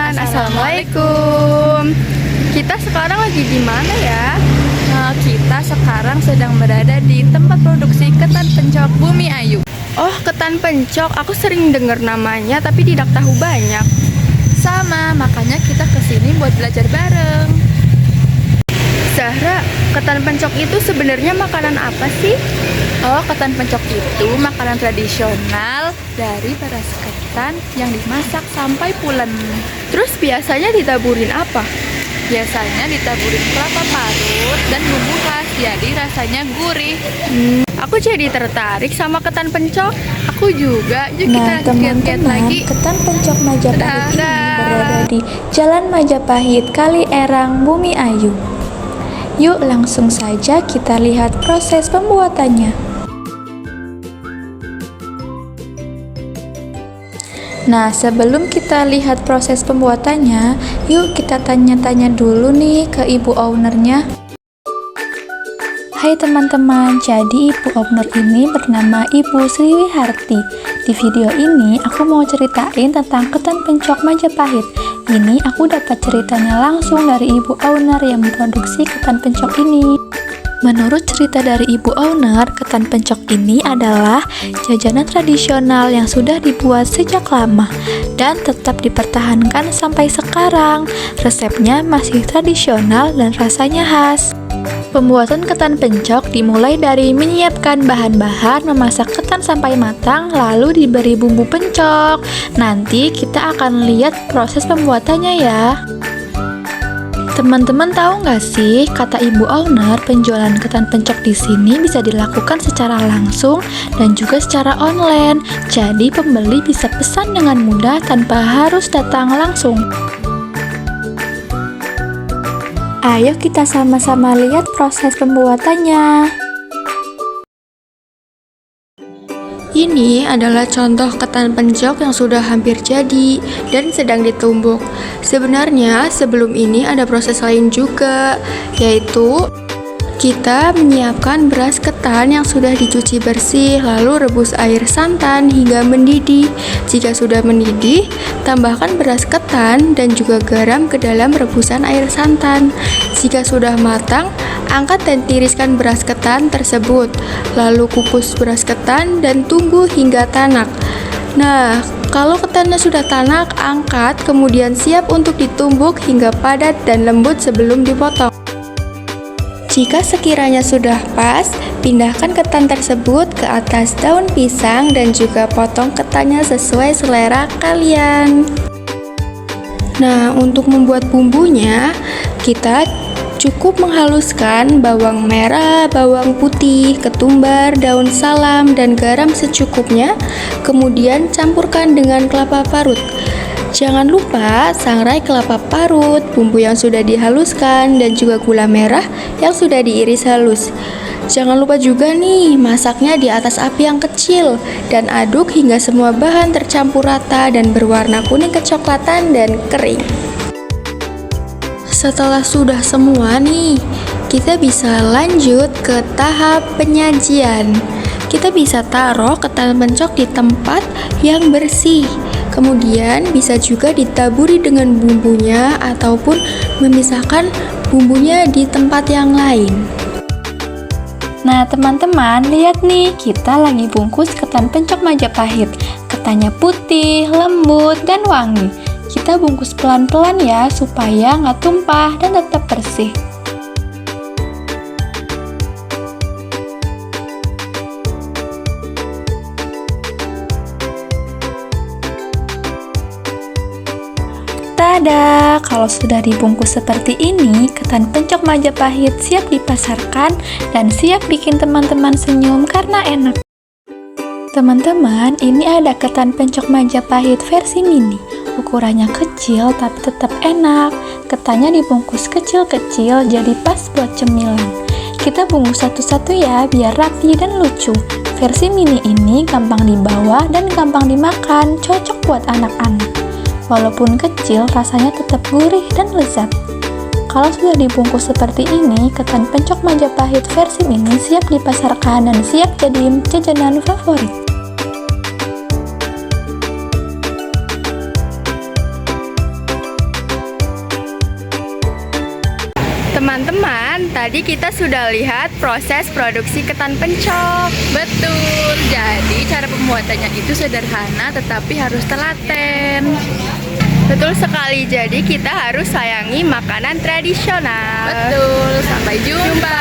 teman-teman, assalamualaikum. Kita sekarang lagi di mana ya? Kita sekarang sedang berada di tempat produksi ketan pencok Bumi Ayu. Oh, ketan pencok, aku sering dengar namanya tapi tidak tahu banyak. Sama, makanya kita kesini buat belajar bareng. Zahra, ketan pencok itu sebenarnya makanan apa sih? Oh, ketan pencok itu makanan tradisional dari beras ketan yang dimasak sampai pulen. Terus biasanya ditaburin apa? Biasanya ditaburin kelapa parut dan bumbu khas, jadi rasanya gurih. Aku jadi tertarik sama ketan pencok. Aku juga. Yuk kita lihat lagi. Ketan pencok Majapahit ini berada di Jalan Majapahit, Kali Erang, Bumi Ayu. Yuk langsung saja kita lihat proses pembuatannya. Nah, sebelum kita lihat proses pembuatannya, yuk kita tanya-tanya dulu nih ke ibu ownernya. Hai teman-teman, jadi ibu owner ini bernama Ibu Sriwiharti. Di video ini aku mau ceritain tentang ketan pencok Majapahit. Ini aku dapat ceritanya langsung dari ibu owner yang memproduksi ketan pencok ini. Menurut cerita dari ibu owner, ketan pencok ini adalah jajanan tradisional yang sudah dibuat sejak lama dan tetap dipertahankan sampai sekarang. Resepnya masih tradisional dan rasanya khas. Pembuatan ketan pencok dimulai dari menyiapkan bahan-bahan, memasak ketan sampai matang, lalu diberi bumbu pencok. Nanti kita akan lihat proses pembuatannya ya. Teman-teman tahu nggak sih, kata ibu owner, penjualan ketan pencok di sini bisa dilakukan secara langsung dan juga secara online. Jadi pembeli bisa pesan dengan mudah tanpa harus datang langsung. Ayo kita sama-sama lihat proses pembuatannya. Ini adalah contoh ketan pencok yang sudah hampir jadi dan sedang ditumbuk. Sebenarnya sebelum ini ada proses lain juga, yaitu kita menyiapkan beras ketan yang sudah dicuci bersih, lalu rebus air santan hingga mendidih. Jika sudah mendidih, tambahkan beras ketan dan juga garam ke dalam rebusan air santan. Jika sudah matang, angkat dan tiriskan beras ketan tersebut. Lalu kukus beras ketan dan tunggu hingga tanak. Nah, kalau ketannya sudah tanak, angkat, kemudian siap untuk ditumbuk hingga padat dan lembut sebelum dipotong. Jika sekiranya sudah pas, pindahkan ketan tersebut ke atas daun pisang dan juga potong ketannya sesuai selera kalian. Nah, untuk membuat bumbunya, kita cukup menghaluskan bawang merah, bawang putih, ketumbar, daun salam, dan garam secukupnya. Kemudian campurkan dengan kelapa parut. Jangan lupa sangrai kelapa parut, bumbu yang sudah dihaluskan, dan juga gula merah yang sudah diiris halus. Jangan lupa juga nih, masaknya di atas api yang kecil dan aduk hingga semua bahan tercampur rata dan berwarna kuning kecoklatan dan kering. Setelah sudah semua nih, kita bisa lanjut ke tahap penyajian. Kita bisa taruh ketan pencok di tempat yang bersih. Kemudian bisa juga ditaburi dengan bumbunya ataupun memisahkan bumbunya di tempat yang lain. Nah teman-teman, lihat nih, kita lagi bungkus ketan pencok Majapahit. Ketannya putih, lembut, dan wangi. Kita bungkus pelan-pelan ya, supaya nggak tumpah dan tetap bersih. Tada, kalau sudah dibungkus seperti ini, ketan pencok Majapahit siap dipasarkan dan siap bikin teman-teman senyum karena enak. Teman-teman, ini ada ketan pencok Majapahit versi mini. Ukurannya kecil tapi tetap enak. Ketannya dibungkus kecil-kecil jadi pas buat cemilan. Kita bungkus satu-satu ya biar rapi dan lucu. Versi mini ini gampang dibawa dan gampang dimakan, cocok buat anak-anak. Walaupun kecil, rasanya tetap gurih dan lezat. Kalau sudah dibungkus seperti ini, ketan pencok Majapahit versi mini siap dipasarkan dan siap jadi jajanan favorit. tadi kita sudah lihat proses produksi ketan pencok. Betul, jadi cara pembuatannya itu sederhana tetapi harus telaten. Betul sekali, jadi kita harus sayangi makanan tradisional. Betul, sampai jumpa.